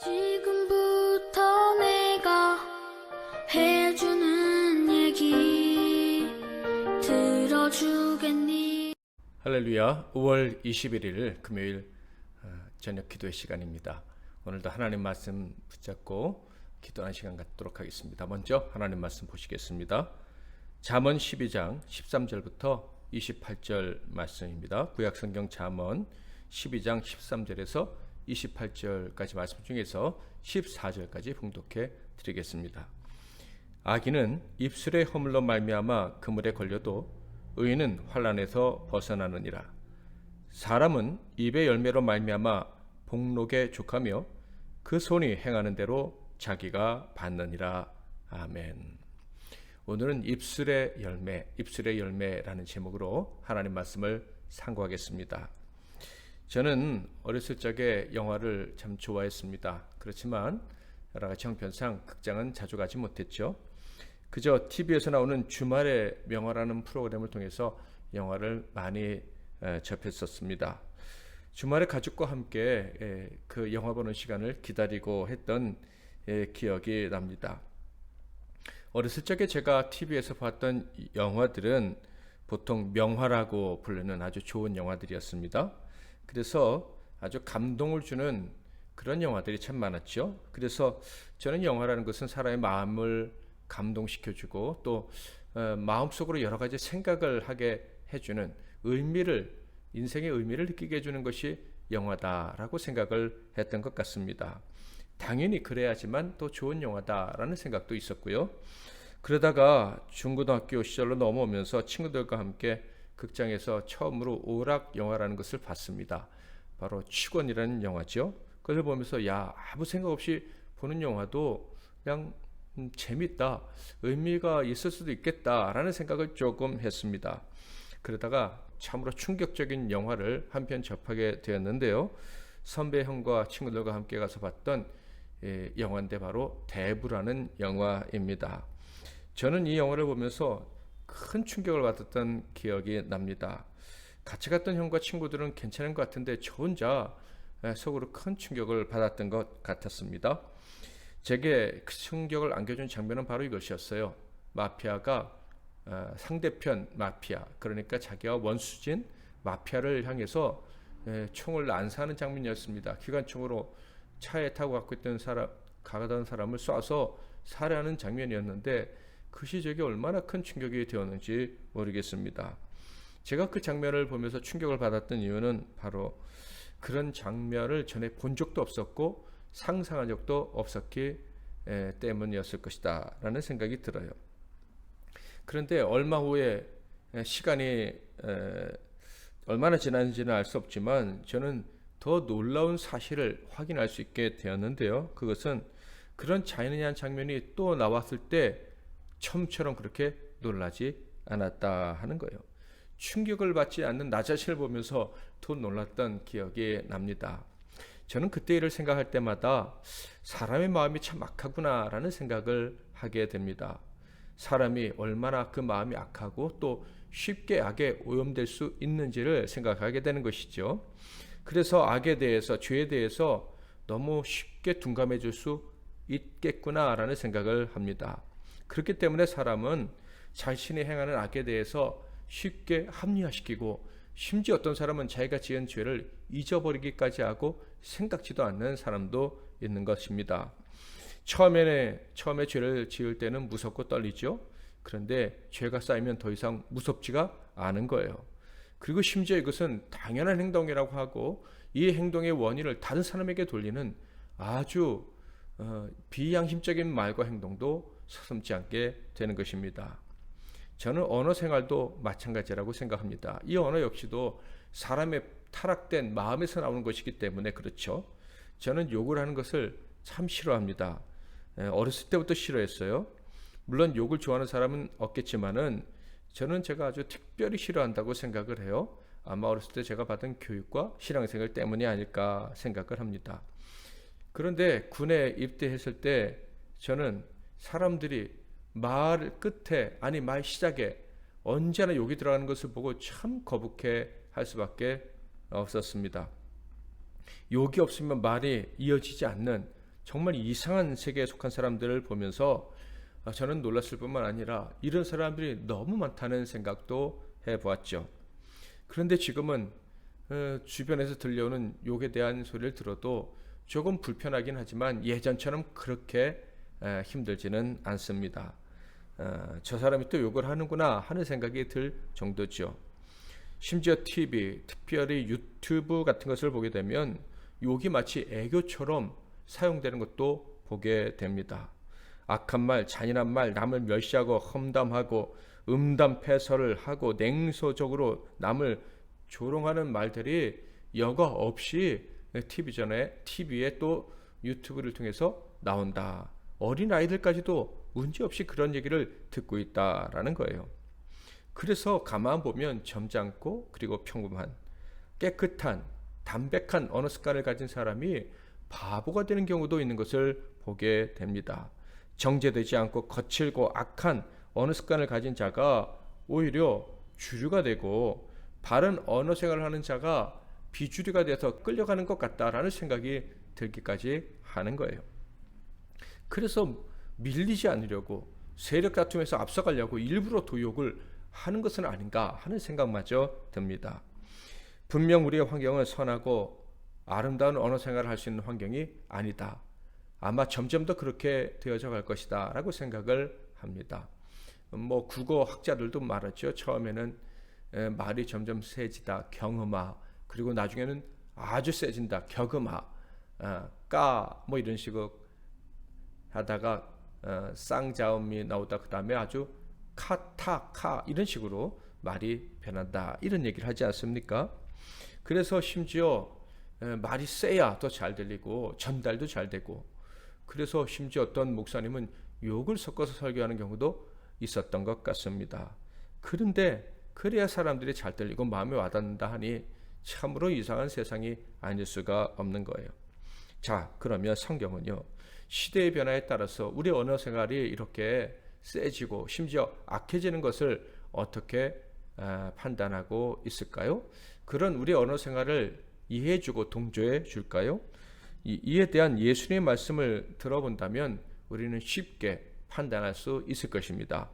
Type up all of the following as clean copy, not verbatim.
지금부터 내가 해주는 얘기 들어주겠니? 할렐루야. 5월 21일 금요일 저녁 기도의 시간입니다. 오늘도 하나님 말씀 붙잡고 기도하는 시간 갖도록 하겠습니다. 먼저 하나님 말씀 보시겠습니다. 잠언 12장 13절부터 28절 말씀입니다. 구약성경 잠언 12장 13절에서 28절까지 말씀 중에서 14절까지 봉독해 드리겠습니다. 악인은 입술의 허물로 말미암아 그물에 걸려도 의인은 환난에서 벗어나느니라. 사람은 입의 열매로 말미암아 복록에 족하며 그 손이 행하는 대로 자기가 받느니라. 아멘. 오늘은 입술의 열매라는 제목으로 하나님 말씀을 상고하겠습니다. 저는 어렸을 적에 영화를 참 좋아했습니다. 그렇지만 여러 가지 형편상 극장은 자주 가지 못했죠. 그저 TV에서 나오는 주말의 명화라는 프로그램을 통해서 영화를 많이 접했었습니다. 주말에 가족과 함께 그 영화 보는 시간을 기다리고 했던 기억이 납니다. 어렸을 적에 제가 TV에서 봤던 영화들은 보통 명화라고 부르는 아주 좋은 영화들이었습니다. 그래서 아주 감동을 주는 그런 영화들이 참 많았죠. 그래서 저는 영화라는 것은 사람의 마음을 감동시켜주고 또 마음속으로 여러 가지 생각을 하게 해주는 인생의 의미를 느끼게 해주는 것이 영화다라고 생각을 했던 것 같습니다. 당연히 그래야지만 또 좋은 영화다라는 생각도 있었고요. 그러다가 중고등학교 시절로 넘어오면서 친구들과 함께 극장에서 처음으로 오락 영화라는 것을 봤습니다. 바로 취권이라는 영화죠. 그걸 보면서 아무 생각 없이 보는 영화도 그냥 재밌다, 의미가 있을 수도 있겠다라는 생각을 조금 했습니다. 그러다가 참으로 충격적인 영화를 한 편 접하게 되었는데요. 선배 형과 친구들과 함께 가서 봤던 영화인데 바로 대부라는 영화입니다. 저는 이 영화를 보면서 큰 충격을 받았던 기억이 납니다. 같이 갔던 형과 친구들은 괜찮은 것 같은데 저 혼자 속으로 큰 충격을 받았던 것 같았습니다. 제게 그 충격을 안겨준 장면은 바로 이것이었어요. 마피아가 상대편 마피아, 그러니까 자기와 원수진 마피아를 향해서 총을 난사하는 장면이었습니다. 기관총으로 차에 타고 가던 사람을 쏴서 살해하는 장면이었는데 그것이 제게 얼마나 큰 충격이 되었는지 모르겠습니다. 제가 그 장면을 보면서 충격을 받았던 이유는 바로 그런 장면을 전에 본 적도 없었고 상상한 적도 없었기 때문이었을 것이다 라는 생각이 들어요. 그런데 얼마 후에 시간이 얼마나 지났는지는 알 수 없지만 저는 더 놀라운 사실을 확인할 수 있게 되었는데요. 그것은 그런 잔인한 장면이 또 나왔을 때 처음처럼 그렇게 놀라지 않았다 하는 거예요. 충격을 받지 않는 나 자신을 보면서 더 놀랐던 기억이 납니다. 저는 그때 일을 생각할 때마다 사람의 마음이 참 악하구나 라는 생각을 하게 됩니다. 사람이 얼마나 그 마음이 악하고 또 쉽게 악에 오염될 수 있는지를 생각하게 되는 것이죠. 그래서 악에 대해서, 죄에 대해서 너무 쉽게 둔감해질 수 있겠구나 라는 생각을 합니다. 그렇기 때문에 사람은 자신이 행하는 악에 대해서 쉽게 합리화시키고 심지어 어떤 사람은 자기가 지은 죄를 잊어버리기까지 하고 생각지도 않는 사람도 있는 것입니다. 처음에 죄를 지을 때는 무섭고 떨리죠. 그런데 죄가 쌓이면 더 이상 무섭지가 않은 거예요. 그리고 심지어 이것은 당연한 행동이라고 하고 이 행동의 원인을 다른 사람에게 돌리는 아주 비양심적인 말과 행동도 서슴지 않게 되는 것입니다. 저는 언어 생활도 마찬가지라고 생각합니다. 이 언어 역시도 사람의 타락된 마음에서 나오는 것이기 때문에 그렇죠. 저는 욕을 하는 것을 참 싫어합니다. 어렸을 때부터 싫어했어요. 물론 욕을 좋아하는 사람은 없겠지만은 저는 제가 아주 특별히 싫어한다고 생각을 해요. 아마 어렸을 때 제가 받은 교육과 신앙생활 때문이 아닐까 생각을 합니다. 그런데 군에 입대했을 때 저는 사람들이 말 끝에 말 시작에 언제나 욕이 들어가는 것을 보고 참 거북해 할 수밖에 없었습니다. 욕이 없으면 말이 이어지지 않는 정말 이상한 세계에 속한 사람들을 보면서 저는 놀랐을 뿐만 아니라 이런 사람들이 너무 많다는 생각도 해보았죠. 그런데 지금은 주변에서 들려오는 욕에 대한 소리를 들어도 조금 불편하긴 하지만 예전처럼 그렇게 힘들지는 않습니다. 저 사람이 또 욕을 하는구나 하는 생각이 들 정도죠. 심지어 TV, 특별히 유튜브 같은 것을 보게 되면 욕이 마치 애교처럼 사용되는 것도 보게 됩니다. 악한 말, 잔인한 말, 남을 멸시하고 험담하고 음담패설을 하고 냉소적으로 남을 조롱하는 말들이 여과 없이 TV에 또 유튜브를 통해서 나온다. 어린 아이들까지도 문제없이 그런 얘기를 듣고 있다라는 거예요. 그래서 가만 보면 점잖고 그리고 평범한 깨끗한 담백한 언어 습관을 가진 사람이 바보가 되는 경우도 있는 것을 보게 됩니다. 정제되지 않고 거칠고 악한 언어 습관을 가진 자가 오히려 주류가 되고 바른 언어 생활을 하는 자가 비주류가 돼서 끌려가는 것 같다라는 생각이 들기까지 하는 거예요. 그래서 밀리지 않으려고 세력 다툼에서 앞서가려고 일부러 도욕을 하는 것은 아닌가 하는 생각마저 듭니다. 분명 우리의 환경은 선하고 아름다운 언어 생활을 할 수 있는 환경이 아니다. 아마 점점 더 그렇게 되어져 갈 것이다 라고 생각을 합니다. 국어 학자들도 말하죠. 처음에는 말이 점점 세지다, 경음화, 그리고 나중에는 아주 세진다, 격음화, 이런 식으로 하다가 쌍자음이 나오다 그 다음에 아주 카 이런 식으로 말이 변한다 이런 얘기를 하지 않습니까? 그래서 심지어 말이 세야 더 잘 들리고 전달도 잘 되고, 그래서 심지어 어떤 목사님은 욕을 섞어서 설교하는 경우도 있었던 것 같습니다. 그런데 그래야 사람들이 잘 들리고 마음에 와닿는다 하니 참으로 이상한 세상이 아닐 수가 없는 거예요. 자, 그러면 성경은요, 시대의 변화에 따라서 우리 언어 생활이 이렇게 세지고 심지어 악해지는 것을 어떻게 판단하고 있을까요? 그런 우리 언어 생활을 이해해주고 동조해 줄까요? 이에 대한 예수님의 말씀을 들어본다면 우리는 쉽게 판단할 수 있을 것입니다.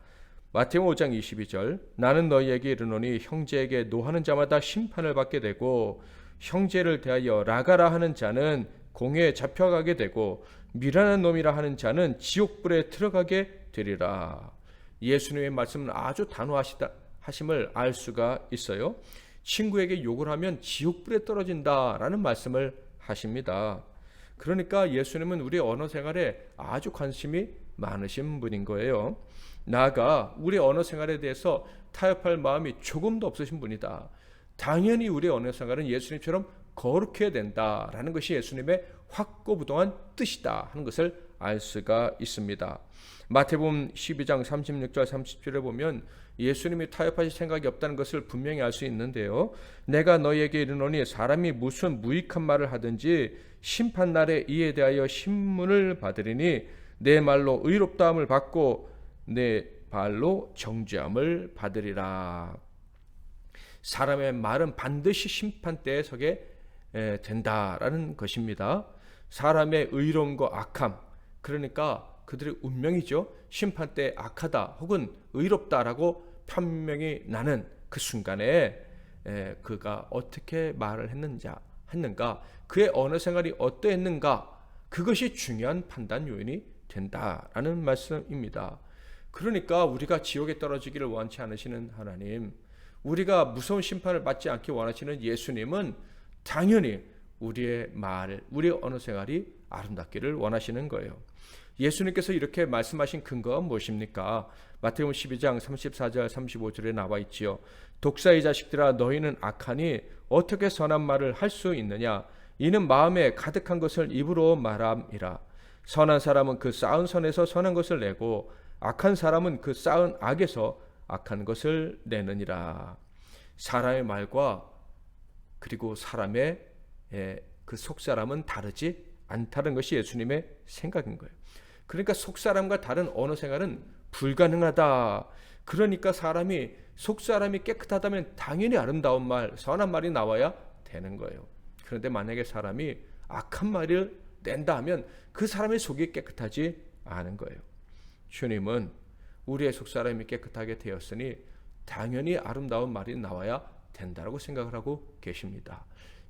마태복음 5장 22절, 나는 너희에게 이르노니 형제에게 노하는 자마다 심판을 받게 되고 형제를 대하여 라가라 하는 자는 공회에 잡혀가게 되고 미련한 놈이라 하는 자는 지옥불에 들어가게 되리라. 예수님의 말씀은 아주 단호하심을 알 수가 있어요. 친구에게 욕을 하면 지옥불에 떨어진다라는 말씀을 하십니다. 그러니까 예수님은 우리 언어 생활에 아주 관심이 많으신 분인 거예요. 나아가 우리 언어 생활에 대해서 타협할 마음이 조금도 없으신 분이다. 당연히 우리 언어 생활은 예수님처럼 거룩해야 된다라는 것이 예수님의 확고부동한 뜻이다 하는 것을 알 수가 있습니다. 마태복음 12장 36절 30절에 보면 예수님이 타협하실 생각이 없다는 것을 분명히 알 수 있는데요. 내가 너희에게 이르노니 사람이 무슨 무익한 말을 하든지 심판날에 이에 대하여 신문을 받으리니 내 말로 의롭다함을 받고 내 발로 정죄함을 받으리라. 사람의 말은 반드시 심판대에 서게 된다라는 것입니다. 사람의 의로움과 악함, 그러니까 그들의 운명이죠. 심판대에 악하다 혹은 의롭다라고 판명이 나는 그 순간에 그가 어떻게 말을 했는가, 그의 언어 생활이 어떠했는가, 그것이 중요한 판단 요인이 된다라는 말씀입니다. 그러니까 우리가 지옥에 떨어지기를 원치 않으시는 하나님, 우리가 무서운 심판을 받지 않기 원하시는 예수님은 당연히 우리의 말, 우리의 언어 생활이 아름답기를 원하시는 거예요. 예수님께서 이렇게 말씀하신 근거가 무엇입니까? 마태복음 12장 34절 35절에 나와 있지요. 독사의 자식들아, 너희는 악하니 어떻게 선한 말을 할 수 있느냐? 이는 마음에 가득한 것을 입으로 말함이라. 선한 사람은 그 쌓은 선에서 선한 것을 내고 악한 사람은 그 쌓은 악에서 악한 것을 내느니라. 사람의 말과 그리고 사람의 그 속사람은 다르지 않다는 것이 예수님의 생각인 거예요. 그러니까 속사람과 다른 언어 생활은 불가능하다. 그러니까 속사람이 깨끗하다면 당연히 아름다운 말, 선한 말이 나와야 되는 거예요. 그런데 만약에 사람이 악한 말을 낸다 하면 그 사람의 속이 깨끗하지 않은 거예요. 주님은 우리의 속사람이 깨끗하게 되었으니 당연히 아름다운 말이 나와야 된다고 생각을 하고 계십니다.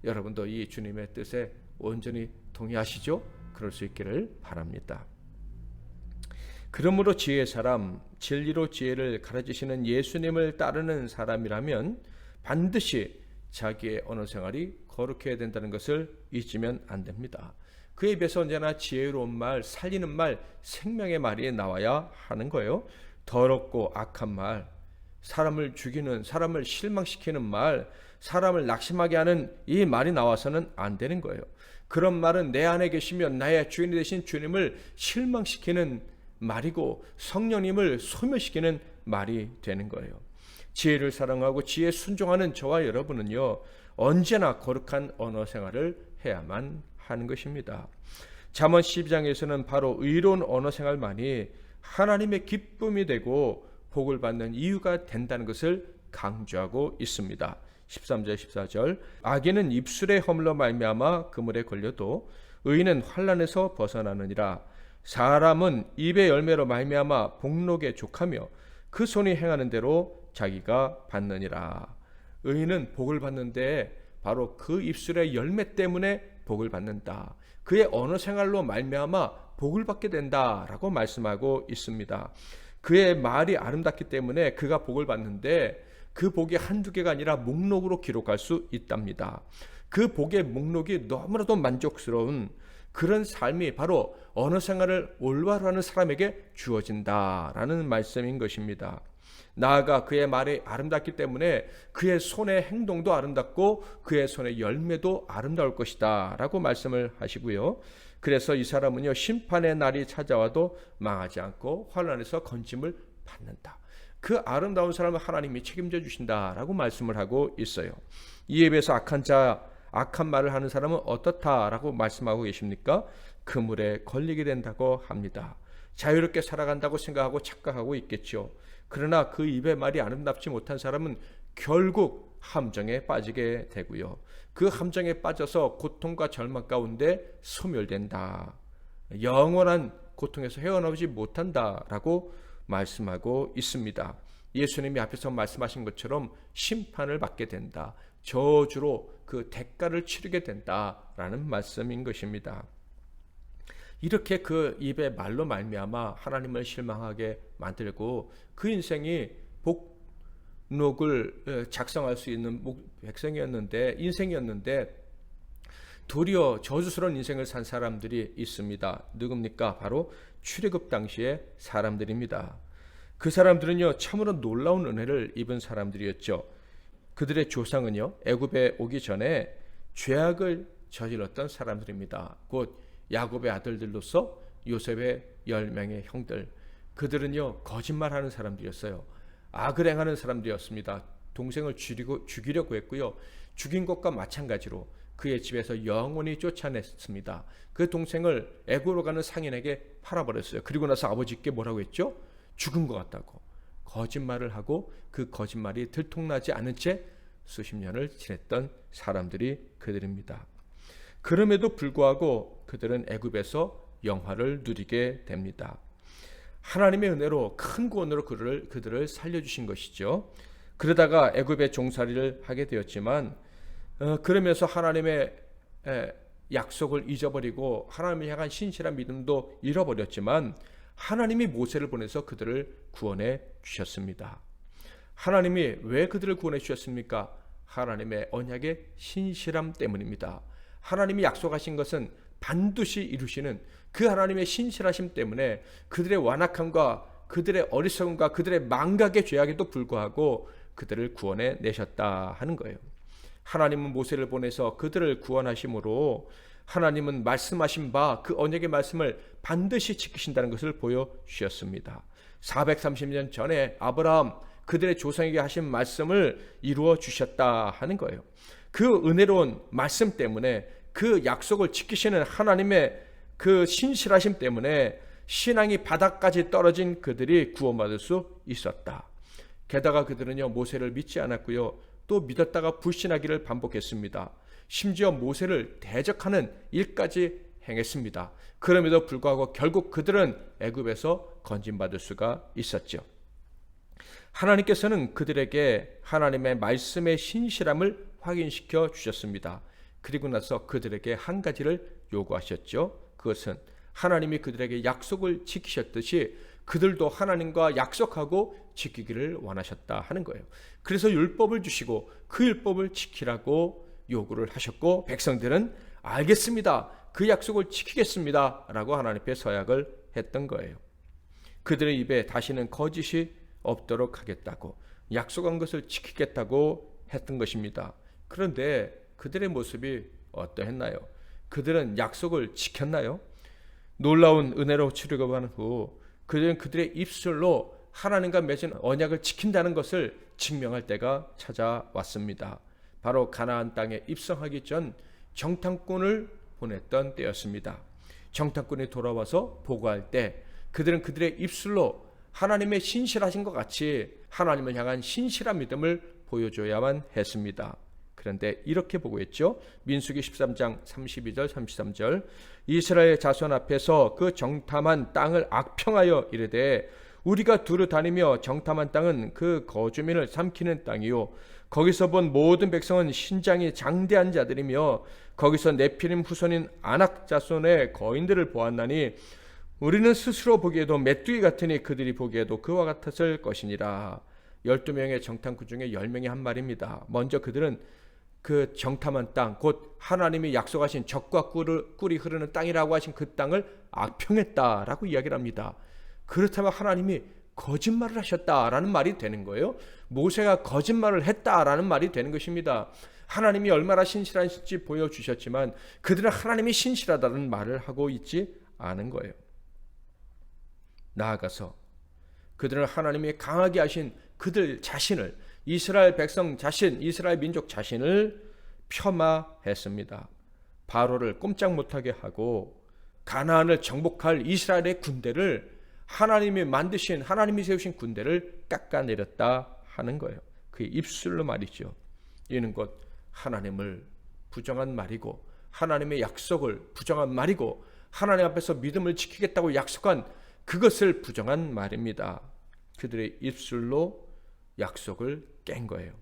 여러분도 이 주님의 뜻에 온전히 동의하시죠? 그럴 수 있기를 바랍니다. 그러므로 지혜의 사람, 진리로 지혜를 가르치시는 예수님을 따르는 사람이라면 반드시 자기의 언어 생활이 거룩해야 된다는 것을 잊으면 안 됩니다. 그 입에서 언제나 지혜로운 말, 살리는 말, 생명의 말이 나와야 하는 거예요. 더럽고 악한 말, 사람을 죽이는, 사람을 실망시키는 말, 사람을 낙심하게 하는 이 말이 나와서는 안 되는 거예요. 그런 말은 내 안에 계시면 나의 주인이 되신 주님을 실망시키는 말이고 성령님을 소멸시키는 말이 되는 거예요. 지혜를 사랑하고 지혜에 순종하는 저와 여러분은요, 언제나 거룩한 언어 생활을 해야만 하는 것입니다. 잠언 12장에서는 바로 의로운 언어 생활만이 하나님의 기쁨이 되고 복을 받는 이유가 된다는 것을 강조하고 있습니다. 13절 14절 악인은 입술에 허물러 말미암아 그물에 걸려도 의인은 환난에서 벗어나느니라. 사람은 입의 열매로 말미암아 복록에 족하며 그 손이 행하는 대로 자기가 받느니라. 의인은 복을 받는데 바로 그 입술의 열매 때문에 복을 받는다. 그의 언어 생활로 말미암아 복을 받게 된다라고 말씀하고 있습니다. 그의 말이 아름답기 때문에 그가 복을 받는데 그 복이 한두 개가 아니라 목록으로 기록할 수 있답니다. 그 복의 목록이 너무나도 만족스러운 그런 삶이 바로 언어 생활을 올바로 하는 사람에게 주어진다라는 말씀인 것입니다. 나아가 그의 말이 아름답기 때문에 그의 손의 행동도 아름답고 그의 손의 열매도 아름다울 것이다 라고 말씀을 하시고요. 그래서 이 사람은요, 심판의 날이 찾아와도 망하지 않고 환난에서 건짐을 받는다. 그 아름다운 사람을 하나님이 책임져 주신다라고 말씀을 하고 있어요. 이에 비해서 악한 말을 하는 사람은 어떻다라고 말씀하고 계십니까? 그물에 걸리게 된다고 합니다. 자유롭게 살아간다고 생각하고 착각하고 있겠죠. 그러나 그 입의 말이 아름답지 못한 사람은 결국 함정에 빠지게 되고요. 그 함정에 빠져서 고통과 절망 가운데 소멸된다. 영원한 고통에서 헤어나오지 못한다라고 말씀하고 있습니다. 예수님이 앞에서 말씀하신 것처럼 심판을 받게 된다. 저주로 그 대가를 치르게 된다라는 말씀인 것입니다. 이렇게 그 입의 말로 말미암아 하나님을 실망하게 만들고 그 인생이 복록을 작성할 수 있는 인생이었는데 도리어 저주스러운 인생을 산 사람들이 있습니다. 누굽니까? 바로 출애굽 당시의 사람들입니다. 그 사람들은요, 참으로 놀라운 은혜를 입은 사람들이었죠. 그들의 조상은요, 애굽에 오기 전에 죄악을 저질렀던 사람들입니다. 곧 야곱의 아들들로서 요셉의 10명의 형들, 그들은요 거짓말하는 사람들이었어요. 악을 행하는 사람들이었습니다. 동생을 죽이려고 했고요, 죽인 것과 마찬가지로 그의 집에서 영원히 쫓아냈습니다. 그 동생을 애굽으로 가는 상인에게 팔아버렸어요. 그리고 나서 아버지께 뭐라고 했죠? 죽은 것 같다고 거짓말을 하고 그 거짓말이 들통나지 않은 채 수십 년을 지냈던 사람들이 그들입니다. 그럼에도 불구하고 그들은 애굽에서 영화를 누리게 됩니다. 하나님의 은혜로 큰 구원으로 그들을 살려주신 것이죠. 그러다가 애굽의 종살이를 하게 되었지만 그러면서 하나님의 약속을 잊어버리고 하나님을 향한 신실한 믿음도 잃어버렸지만 하나님이 모세를 보내서 그들을 구원해 주셨습니다. 하나님이 왜 그들을 구원해 주셨습니까? 하나님의 언약의 신실함 때문입니다. 하나님이 약속하신 것은 반드시 이루시는 그 하나님의 신실하심 때문에 그들의 완악함과 그들의 어리석음과 그들의 망각의 죄악에도 불구하고 그들을 구원해 내셨다 하는 거예요. 하나님은 모세를 보내서 그들을 구원하심으로 하나님은 말씀하신 바 그 언약의 말씀을 반드시 지키신다는 것을 보여주셨습니다. 430년 전에 아브라함 그들의 조상에게 하신 말씀을 이루어 주셨다 하는 거예요. 그 은혜로운 말씀 때문에 그 약속을 지키시는 하나님의 그 신실하심 때문에 신앙이 바닥까지 떨어진 그들이 구원받을 수 있었다. 게다가 그들은요 모세를 믿지 않았고요, 또 믿었다가 불신하기를 반복했습니다. 심지어 모세를 대적하는 일까지 행했습니다. 그럼에도 불구하고 결국 그들은 애굽에서 건진받을 수가 있었죠. 하나님께서는 그들에게 하나님의 말씀의 신실함을 확인시켜 주셨습니다. 그리고 나서 그들에게 한 가지를 요구하셨죠. 그것은 하나님이 그들에게 약속을 지키셨듯이 그들도 하나님과 약속하고 지키기를 원하셨다 하는 거예요. 그래서 율법을 주시고 그 율법을 지키라고 요구를 하셨고, 백성들은 알겠습니다, 그 약속을 지키겠습니다 라고 하나님 앞에 서약을 했던 거예요. 그들의 입에 다시는 거짓이 없도록 하겠다고, 약속한 것을 지키겠다고 했던 것입니다. 그런데 그들의 모습이 어떠했나요? 그들은 약속을 지켰나요? 놀라운 은혜로 출애굽한 후 그들은 그들의 입술로 하나님과 맺은 언약을 지킨다는 것을 증명할 때가 찾아왔습니다. 바로 가나안 땅에 입성하기 전 정탐꾼을 보냈던 때였습니다. 정탐꾼이 돌아와서 보고할 때 그들은 그들의 입술로 하나님의 신실하신 것 같이 하나님을 향한 신실한 믿음을 보여줘야만 했습니다. 그런데 이렇게 보고했죠. 민수기 13장 32절 33절 이스라엘 자손 앞에서 그 정탐한 땅을 악평하여 이르되 우리가 두루 다니며 정탐한 땅은 그 거주민을 삼키는 땅이요 거기서 본 모든 백성은 신장이 장대한 자들이며 거기서 네피림 후손인 아낙 자손의 거인들을 보았나니 우리는 스스로 보기에도 메뚜기 같으니 그들이 보기에도 그와 같았을 것이니라. 12명의 정탐꾼 중에 10명이 한 말입니다. 먼저 그들은 그 정탐한 땅, 곧 하나님이 약속하신 젖과 꿀이 흐르는 땅이라고 하신 그 땅을 악평했다라고 이야기를 합니다. 그렇다면 하나님이 거짓말을 하셨다라는 말이 되는 거예요. 모세가 거짓말을 했다라는 말이 되는 것입니다. 하나님이 얼마나 신실하신지 보여주셨지만 그들은 하나님이 신실하다는 말을 하고 있지 않은 거예요. 나아가서 그들은 하나님이 강하게 하신 그들 자신을, 이스라엘 백성 자신, 이스라엘 민족 자신을 폄하했습니다. 바로를 꼼짝 못하게 하고 가나안을 정복할 이스라엘의 군대를 하나님이 만드신, 하나님이 세우신 군대를 깎아내렸다 하는 거예요. 그 입술로 말이죠. 이는 곧 하나님을 부정한 말이고 하나님의 약속을 부정한 말이고 하나님 앞에서 믿음을 지키겠다고 약속한 그것을 부정한 말입니다. 그들의 입술로 약속을 깬 거예요.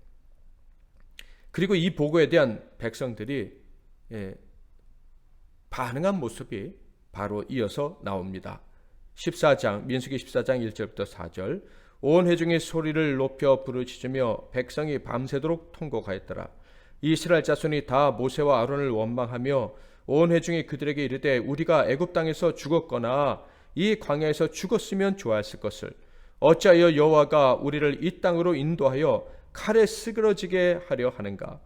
그리고 이 보고에 대한 백성들이 반응한 모습이 바로 이어서 나옵니다. 14장 민수기 14장 1절부터 4절 온 회중이 소리를 높여 부르짖으며 백성이 밤새도록 통곡하였더라. 이스라엘 자손이 다 모세와 아론을 원망하며 온 회중이 그들에게 이르되 우리가 애굽 땅에서 죽었거나 이 광야에서 죽었으면 좋아했을 것을 어찌하여 여호와가 우리를 이 땅으로 인도하여 칼에 쓰러지게 하려 하는가?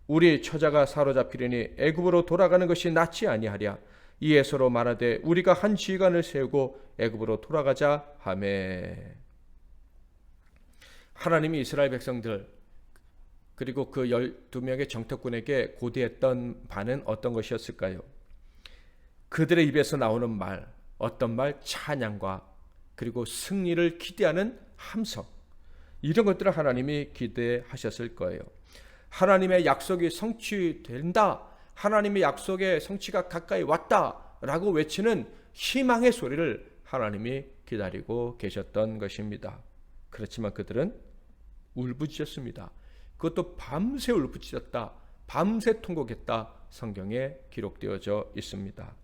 우리 처자가 사로잡히려니 애굽으로 돌아가는 것이 낫지 아니하랴. 이에 서로 말하되 우리가 한 지휘관을 세우고 애굽으로 돌아가자 하매. 하나님이 이스라엘 백성들 그리고 그 12명의 정탐꾼에게 고대했던 바는 어떤 것이었을까요? 그들의 입에서 나오는 말, 어떤 말? 찬양과 그리고 승리를 기대하는 함성, 이런 것들을 하나님이 기대하셨을 거예요. 하나님의 약속이 성취된다, 하나님의 약속의 성취가 가까이 왔다라고 외치는 희망의 소리를 하나님이 기다리고 계셨던 것입니다. 그렇지만 그들은 울부짖었습니다. 그것도 밤새 울부짖었다, 밤새 통곡했다, 성경에 기록되어져 있습니다.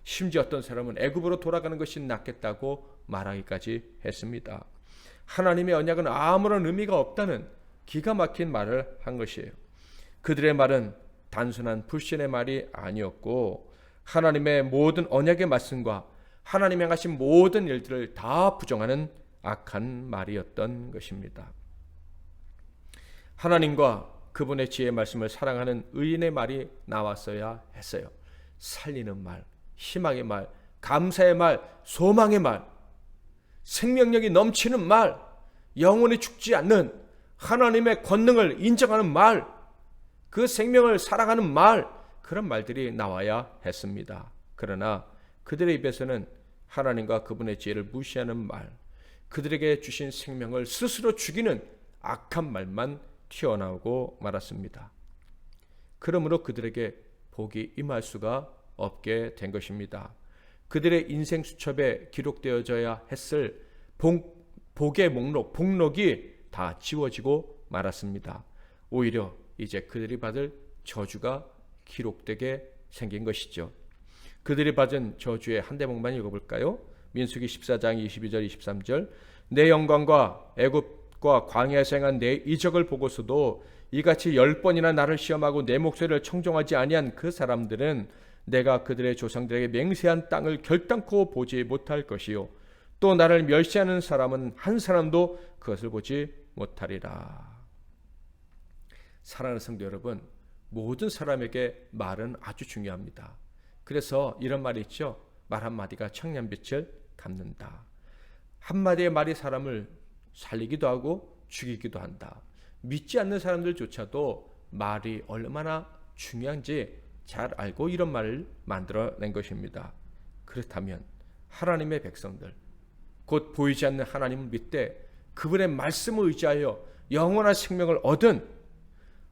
심지어 어떤 사람은 애굽으로 돌아가는 것이 낫겠다고 말하기까지 했습니다. 하나님의 언약은 아무런 의미가 없다는 기가 막힌 말을 한 것이에요. 그들의 말은 단순한 불신의 말이 아니었고 하나님의 모든 언약의 말씀과 하나님이 행하신 모든 일들을 다 부정하는 악한 말이었던 것입니다. 하나님과 그분의 지혜의 말씀을 사랑하는 의인의 말이 나왔어야 했어요. 살리는 말, 희망의 말, 감사의 말, 소망의 말, 생명력이 넘치는 말, 영원히 죽지 않는 하나님의 권능을 인정하는 말, 그 생명을 사랑하는 말, 그런 말들이 나와야 했습니다. 그러나 그들의 입에서는 하나님과 그분의 지혜를 무시하는 말, 그들에게 주신 생명을 스스로 죽이는 악한 말만 튀어나오고 말았습니다. 그러므로 그들에게 복이 임할 수가 없게 된 것입니다. 그들의 인생 수첩에 기록되어져야 했을 복의 목록이 다 지워지고 말았습니다. 오히려 이제 그들이 받을 저주가 기록되게 생긴 것이죠. 그들이 받은 저주의 한 대목만 읽어볼까요? 민수기 14장 22절 23절. 내 영광과 애굽과 광야에서 행한 내 이적을 보고서도 이같이 10번이나 나를 시험하고 내 목소리를 청종하지 아니한 그 사람들은 내가 그들의 조상들에게 맹세한 땅을 결단코 보지 못할 것이요 또 나를 멸시하는 사람은 한 사람도 그것을 보지 못하리라. 사랑하는 성도 여러분, 모든 사람에게 말은 아주 중요합니다. 그래서 이런 말이 있죠. 말 한마디가 청년빛을 갚는다. 한마디의 말이 사람을 살리기도 하고 죽이기도 한다. 믿지 않는 사람들조차도 말이 얼마나 중요한지 잘 알고 이런 말을 만들어낸 것입니다. 그렇다면 하나님의 백성들, 곧 보이지 않는 하나님을 믿되 그분의 말씀을 의지하여 영원한 생명을 얻은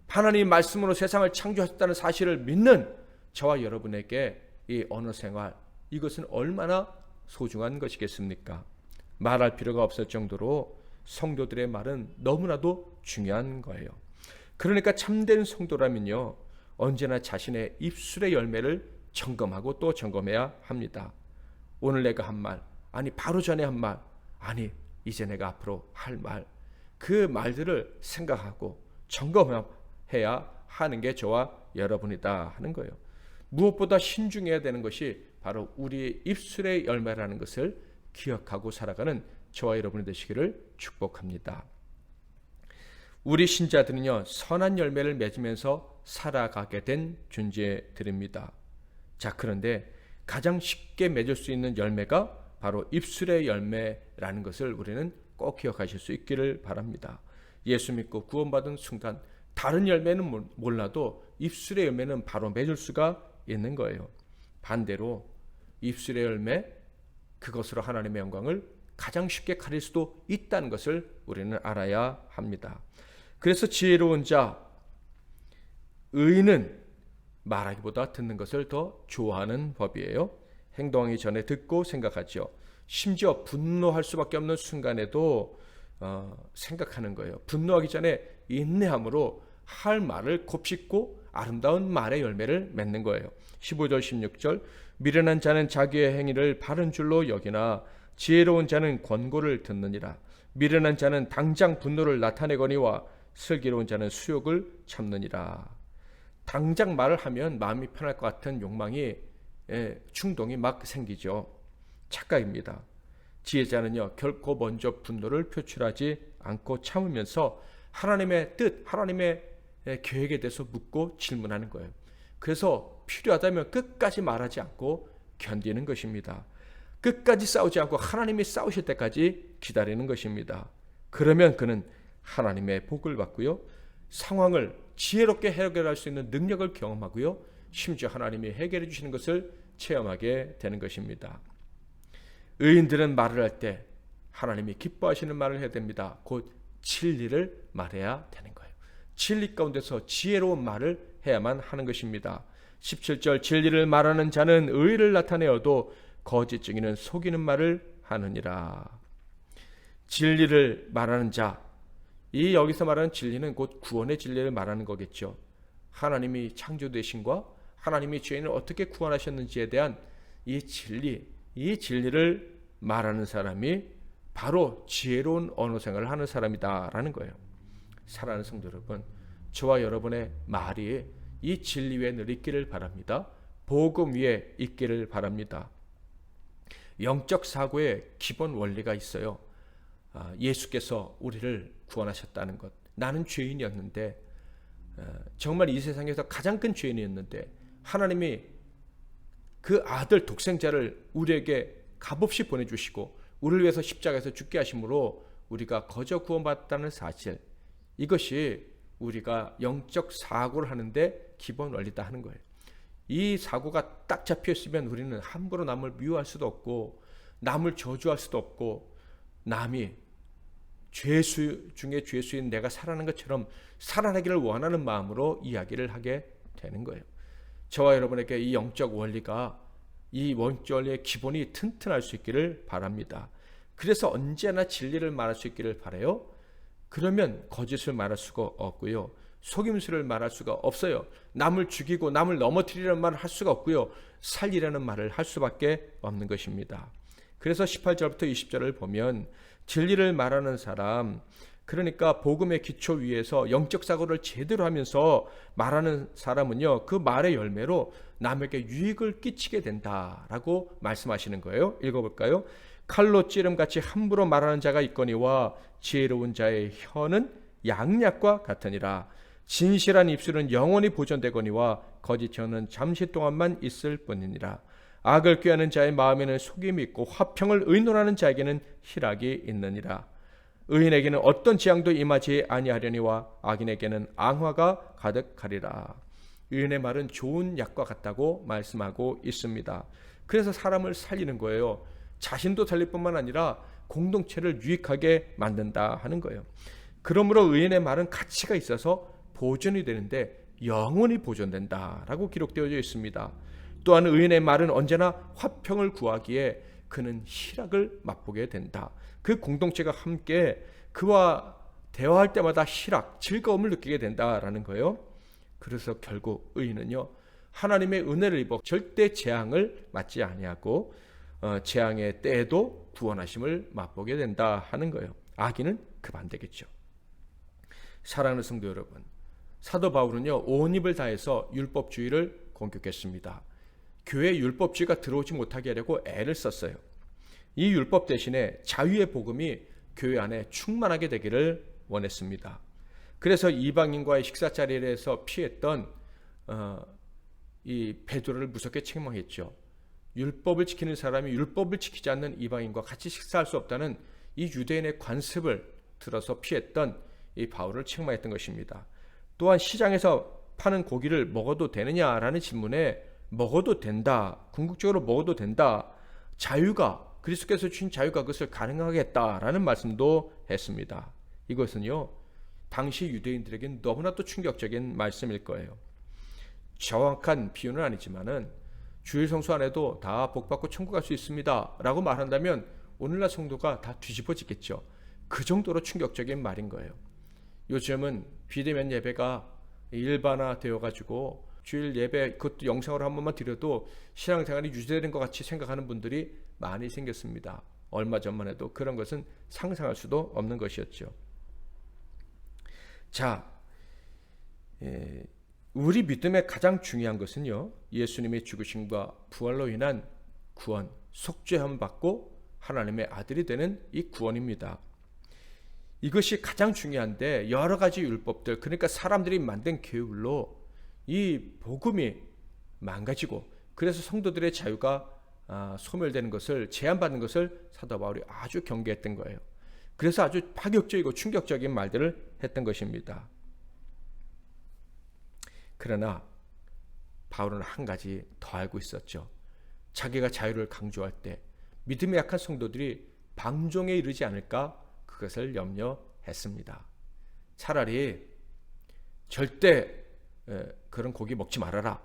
하나님의 말씀으로 세상을 창조하셨다는 사실을 믿는 저와 여러분에게 이 언어 생활, 이것은 얼마나 소중한 것이겠습니까? 말할 필요가 없을 정도로 성도들의 말은 너무나도 중요한 거예요. 그러니까 참된 성도라면요, 언제나 자신의 입술의 열매를 점검하고 또 점검해야 합니다. 오늘 내가 한 말, 아니 바로 전에 한 말, 아니 이제 내가 앞으로 할 말, 그 말들을 생각하고 점검해야 하는 게 저와 여러분이다 하는 거예요. 무엇보다 신중해야 되는 것이 바로 우리의 입술의 열매라는 것을 기억하고 살아가는 저와 여러분이 되시기를 축복합니다. 우리 신자들은요, 선한 열매를 맺으면서 살아가게 된 존재들입니다. 자, 그런데 가장 쉽게 맺을 수 있는 열매가 바로 입술의 열매라는 것을 우리는 꼭 기억하실 수 있기를 바랍니다. 예수 믿고 구원받은 순간 다른 열매는 몰라도 입술의 열매는 바로 맺을 수가 있는 거예요. 반대로 입술의 열매, 그것으로 하나님의 영광을 가장 쉽게 가릴 수도 있다는 것을 우리는 알아야 합니다. 그래서 지혜로운 자, 의인은 말하기보다 듣는 것을 더 좋아하는 법이에요. 행동하기 전에 듣고 생각하죠. 심지어 분노할 수밖에 없는 순간에도 생각하는 거예요. 분노하기 전에 인내함으로 할 말을 곱씹고 아름다운 말의 열매를 맺는 거예요. 15절 16절. 미련한 자는 자기의 행위를 바른 줄로 여기나 지혜로운 자는 권고를 듣느니라. 미련한 자는 당장 분노를 나타내거니와 슬기로운 자는 수욕을 참느니라. 당장 말을 하면 마음이 편할 것 같은 욕망이, 충동이 막 생기죠. 착각입니다. 지혜자는요, 결코 먼저 분노를 표출하지 않고 참으면서 하나님의 뜻, 하나님의 계획에 대해서 묻고 질문하는 거예요. 그래서 필요하다면 끝까지 말하지 않고 견디는 것입니다. 끝까지 싸우지 않고 하나님이 싸우실 때까지 기다리는 것입니다. 그러면 그는 하나님의 복을 받고요, 상황을 지혜롭게 해결할 수 있는 능력을 경험하고요, 심지어 하나님이 해결해 주시는 것을 체험하게 되는 것입니다. 의인들은 말을 할 때 하나님이 기뻐하시는 말을 해야 됩니다. 곧 진리를 말해야 되는 거예요. 진리 가운데서 지혜로운 말을 해야만 하는 것입니다. 17절. 진리를 말하는 자는 의의를 나타내어도 거짓 증인은 속이는 말을 하느니라. 진리를 말하는 자, 이 여기서 말하는 진리는 곧 구원의 진리를 말하는 거겠죠. 하나님이 창조되신과 하나님이 죄인을 어떻게 구원하셨는지에 대한 이 진리를 말하는 사람이 바로 지혜로운 언어 생활을 하는 사람이다라는 거예요. 사랑하는 성도 여러분, 저와 여러분의 말이 이 진리 위에 늘 있기를 바랍니다. 복음 위에 있기를 바랍니다. 영적 사고의 기본 원리가 있어요. 예수께서 우리를 구원하셨다는 것. 나는 죄인이었는데, 정말 이 세상에서 가장 큰 죄인이었는데 하나님이 그 아들 독생자를 우리에게 값없이 보내주시고 우리를 위해서 십자가에서 죽게 하심으로 우리가 거저 구원받았다는 사실, 이것이 우리가 영적 사고를 하는데 기본 원리다 하는 거예요. 이 사고가 딱 잡혀있으면 우리는 함부로 남을 미워할 수도 없고 남을 저주할 수도 없고 남이 죄수 중에 죄수인 내가 살아나는 것처럼 살아나기를 원하는 마음으로 이야기를 하게 되는 거예요. 저와 여러분에게 이 영적 원리가, 이 영적 원리의 기본이 튼튼할 수 있기를 바랍니다. 그래서 언제나 진리를 말할 수 있기를 바라요. 그러면 거짓을 말할 수가 없고요, 속임수를 말할 수가 없어요. 남을 죽이고 남을 넘어뜨리라는 말을 할 수가 없고요, 살리라는 말을 할 수밖에 없는 것입니다. 그래서 18절부터 20절을 보면 진리를 말하는 사람, 그러니까 복음의 기초 위에서 영적 사고를 제대로 하면서 말하는 사람은요, 그 말의 열매로 남에게 유익을 끼치게 된다라고 말씀하시는 거예요. 읽어볼까요? 칼로 찌름같이 함부로 말하는 자가 있거니와 지혜로운 자의 혀는 양약과 같으니라. 진실한 입술은 영원히 보존되거니와 거짓 혀는 잠시 동안만 있을 뿐이니라. 악을 꾀하는 자의 마음에는 속임이 있고 화평을 의논하는 자에게는 희락이 있느니라. 의인에게는 어떤 재앙도 임하지 아니하려니와 악인에게는 앙화가 가득하리라. 의인의 말은 좋은 약과 같다고 말씀하고 있습니다. 그래서 사람을 살리는 거예요. 자신도 살릴 뿐만 아니라 공동체를 유익하게 만든다 하는 거예요. 그러므로 의인의 말은 가치가 있어서 보존이 되는데 영원히 보존된다라고 기록되어져 있습니다. 또한 의인의 말은 언제나 화평을 구하기에 그는 희락을 맛보게 된다. 그 공동체가 함께 그와 대화할 때마다 희락, 즐거움을 느끼게 된다라는 거예요. 그래서 결국 의인은요, 하나님의 은혜를 입어 절대 재앙을 맞지 아니하고 재앙의 때에도 구원하심을 맛보게 된다 하는 거예요. 악인은 그 반대겠죠. 사랑하는 성도 여러분, 사도 바울은요, 온 힘을 다해서 율법주의를 공격했습니다. 교회에 율법주의가 들어오지 못하게 하려고 애를 썼어요. 이 율법 대신에 자유의 복음이 교회 안에 충만하게 되기를 원했습니다. 그래서 이방인과의 식사 자리에서 피했던 이 베드로를 무섭게 책망했죠. 율법을 지키는 사람이 율법을 지키지 않는 이방인과 같이 식사할 수 없다는 이 유대인의 관습을 들어서 피했던 이 바울을 책망했던 것입니다. 또한 시장에서 파는 고기를 먹어도 되느냐라는 질문에 먹어도 된다, 궁극적으로 먹어도 된다, 자유가, 그리스도께서 주신 자유가 그것을 가능하겠다라는 말씀도 했습니다. 이것은요, 당시 유대인들에겐 너무나도 충격적인 말씀일 거예요. 정확한 비유는 아니지만은 주일 성수 안에도 다 복받고 천국 갈 수 있습니다 라고 말한다면 오늘날 성도가 다 뒤집어지겠죠. 그 정도로 충격적인 말인 거예요. 요즘은 비대면 예배가 일반화되어 가지고 주일 예배, 그것도 영상으로 한 번만 드려도 신앙생활이 유지되는 것 같이 생각하는 분들이 많이 생겼습니다. 얼마 전만 해도 그런 것은 상상할 수도 없는 것이었죠. 자, 우리 믿음의 가장 중요한 것은요, 예수님의 죽으심과 부활로 인한 구원, 속죄함 받고 하나님의 아들이 되는 이 구원입니다. 이것이 가장 중요한데 여러 가지 율법들, 그러니까 사람들이 만든 계율로 이 복음이 망가지고 그래서 성도들의 자유가 소멸되는 것을, 제한받는 것을 사도 바울이 아주 경계했던 거예요. 그래서 아주 파격적이고 충격적인 말들을 했던 것입니다. 그러나 바울은 한 가지 더 알고 있었죠. 자기가 자유를 강조할 때 믿음이 약한 성도들이 방종에 이르지 않을까, 그것을 염려했습니다. 차라리 절대 그런 고기 먹지 말아라,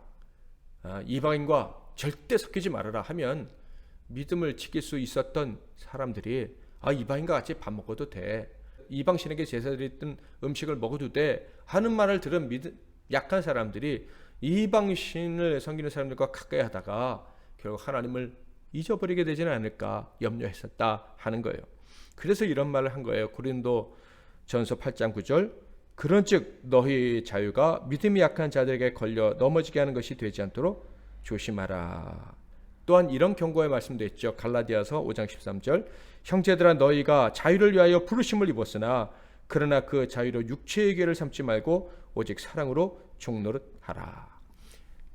이방인과 절대 섞이지 말아라 하면 믿음을 지킬 수 있었던 사람들이 이방인과 같이 밥 먹어도 돼, 이방신에게 제사드렸던 음식을 먹어도 돼 하는 말을 들은 약한 사람들이 이방신을 섬기는 사람들과 가까이 하다가 결국 하나님을 잊어버리게 되지는 않을까 염려했었다 하는 거예요. 그래서 이런 말을 한 거예요. 고린도 전서 8장 9절, 그런즉 너희 자유가 믿음이 약한 자들에게 걸려 넘어지게 하는 것이 되지 않도록 조심하라. 또한 이런 경고의 말씀도 있죠. 갈라디아서 5장 13절, 형제들아 너희가 자유를 위하여 부르심을 입었으나 그러나 그 자유로 육체의 괴를 삼지 말고 오직 사랑으로 종노릇하라.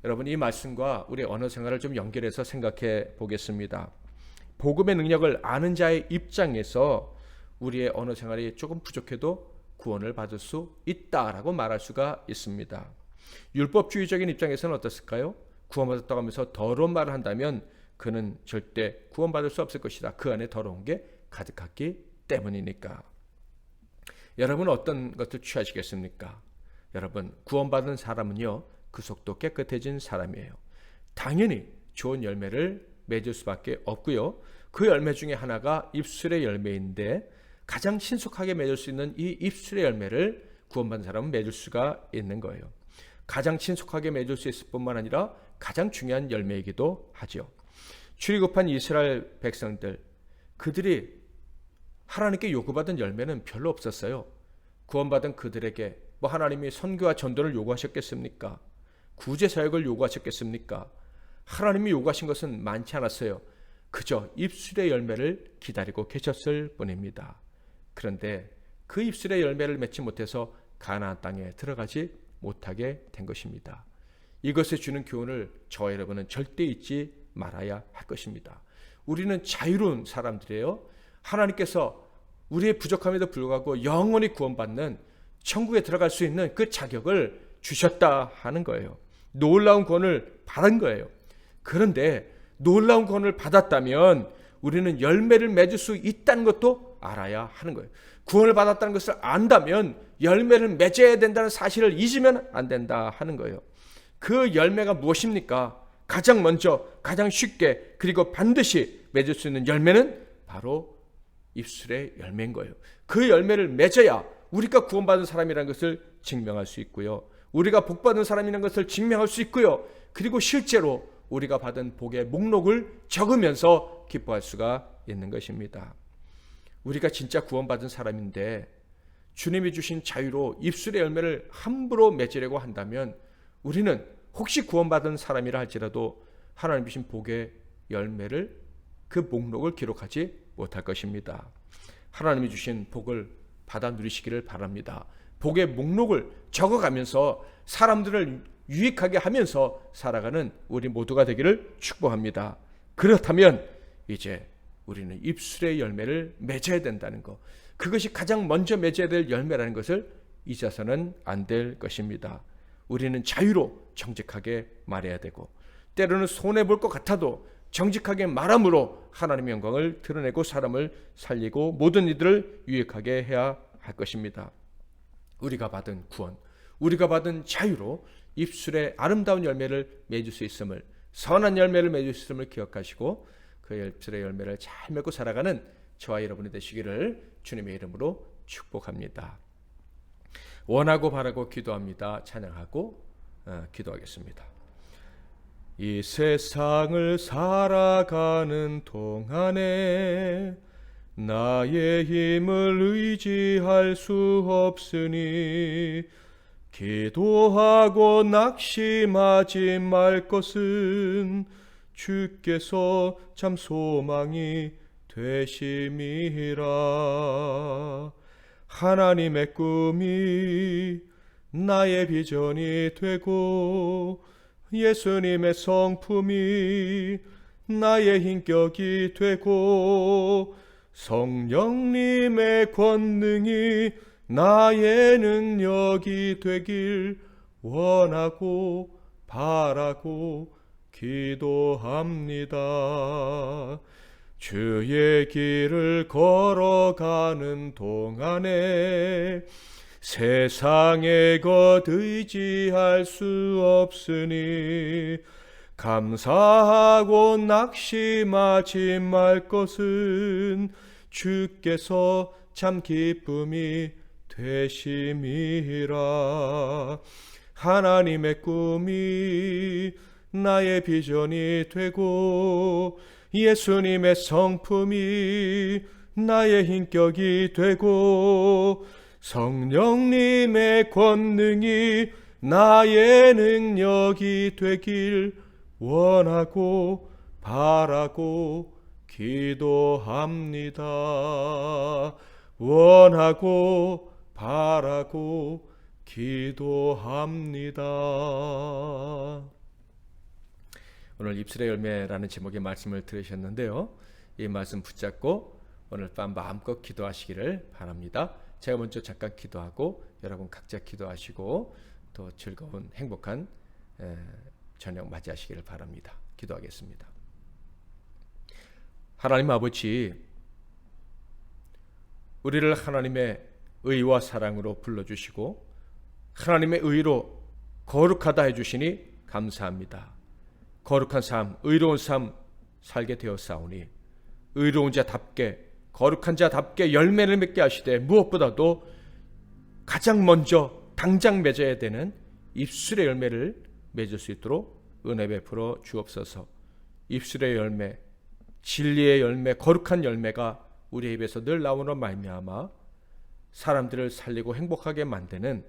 여러분, 이 말씀과 우리 언어 생활을 좀 연결해서 생각해 보겠습니다. 복음의 능력을 아는 자의 입장에서 우리의 언어 생활이 조금 부족해도 구원을 받을 수 있다라고 말할 수가 있습니다. 율법주의적인 입장에서는 어떻을까요? 구원받았다고 하면서 더러운 말을 한다면 그는 절대 구원받을 수 없을 것이다. 그 안에 더러운 게 가득했기 때문이니까. 여러분은 어떤 것을 취하시겠습니까? 여러분, 구원받은 사람은요, 그 속도 깨끗해진 사람이에요. 당연히 좋은 열매를 맺을 수밖에 없고요. 그 열매 중에 하나가 입술의 열매인데 가장 신속하게 맺을 수 있는 이 입술의 열매를 구원받은 사람은 맺을 수가 있는 거예요. 가장 신속하게 맺을 수 있을 뿐만 아니라 가장 중요한 열매이기도 하죠. 출애굽한 이스라엘 백성들, 그들이 하나님께 요구받은 열매는 별로 없었어요. 구원받은 그들에게 하나님이 선교와 전도를 요구하셨겠습니까? 구제 사역을 요구하셨겠습니까? 하나님이 요구하신 것은 많지 않았어요. 그저 입술의 열매를 기다리고 계셨을 뿐입니다. 그런데 그 입술의 열매를 맺지 못해서 가나안 땅에 들어가지 못하게 된 것입니다. 이것에 주는 교훈을 저와 여러분은 절대 잊지 말아야 할 것입니다. 우리는 자유로운 사람들이에요. 하나님께서 우리의 부족함에도 불구하고 영원히 구원받는 천국에 들어갈 수 있는 그 자격을 주셨다 하는 거예요. 놀라운 구원을 받은 거예요. 그런데 놀라운 구원을 받았다면 우리는 열매를 맺을 수 있다는 것도 알아야 하는 거예요. 구원을 받았다는 것을 안다면 열매를 맺어야 된다는 사실을 잊으면 안 된다 하는 거예요. 그 열매가 무엇입니까? 가장 먼저, 가장 쉽게, 그리고 반드시 맺을 수 있는 열매는 바로 입술의 열매인 거예요. 그 열매를 맺어야 우리가 구원받은 사람이라는 것을 증명할 수 있고요. 우리가 복받은 사람이라는 것을 증명할 수 있고요. 그리고 실제로 우리가 받은 복의 목록을 적으면서 기뻐할 수가 있는 것입니다. 우리가 진짜 구원받은 사람인데 주님이 주신 자유로 입술의 열매를 함부로 맺으려고 한다면 우리는 혹시 구원받은 사람이라 할지라도 하나님 주신 복의 열매를 그 목록을 기록하지 못할 것입니다. 하나님이 주신 복을 받아 누리시기를 바랍니다. 복의 목록을 적어가면서 사람들을 유익하게 하면서 살아가는 우리 모두가 되기를 축복합니다. 그렇다면 이제 우리는 입술의 열매를 맺어야 된다는 것, 그것이 가장 먼저 맺어야 될 열매라는 것을 잊어서는 안 될 것입니다. 우리는 자유로 정직하게 말해야 되고 때로는 손해볼 것 같아도 정직하게 말함으로 하나님의 영광을 드러내고 사람을 살리고 모든 이들을 유익하게 해야 할 것입니다. 우리가 받은 구원, 우리가 받은 자유로 입술의 아름다운 열매를 맺을 수 있음을, 선한 열매를 맺을 수 있음을 기억하시고 그 입술의 열매를 잘 맺고 살아가는 저와 여러분이 되시기를 주님의 이름으로 축복합니다. 원하고 바라고 기도합니다. 찬양하고 기도하겠습니다. 이 세상을 살아가는 동안에 나의 힘을 의지할 수 없으니 기도하고 낙심하지 말 것은 주께서 참 소망이 되심이라. 하나님의 꿈이 나의 비전이 되고 예수님의 성품이 나의 인격이 되고 성령님의 권능이 나의 능력이 되길 원하고 바라고 기도합니다. 주의 길을 걸어가는 동안에 세상의 것 의지할 수 없으니 감사하고 낙심하지 말 것은 주께서 참 기쁨이 되심이라. 하나님의 꿈이 나의 비전이 되고 예수님의 성품이 나의 인격이 되고 성령님의 권능이 나의 능력이 되길 원하고 바라고 기도합니다. 원하고 바라고 기도합니다. 오늘 입술의 열매라는 제목의 말씀을 들으셨는데요. 이 말씀 붙잡고 오늘 밤 마음껏 기도하시기를 바랍니다. 제가 먼저 잠깐 기도하고 여러분 각자 기도하시고 또 즐거운 행복한 저녁 맞이하시기를 바랍니다. 기도하겠습니다. 하나님 아버지, 우리를 하나님의 의와 사랑으로 불러주시고 하나님의 의로 거룩하다 해주시니 감사합니다. 거룩한 삶, 의로운 삶 살게 되었사오니 의로운 자답게 거룩한 자답게 열매를 맺게 하시되 무엇보다도 가장 먼저 당장 맺어야 되는 입술의 열매를 맺을 수 있도록 은혜 베풀어 주옵소서. 입술의 열매, 진리의 열매, 거룩한 열매가 우리의 입에서 늘 나오는 말미암아 사람들을 살리고 행복하게 만드는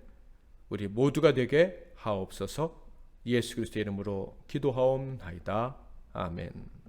우리 모두가 되게 하옵소서. 예수 그리스도의 이름으로 기도하옵나이다. 아멘.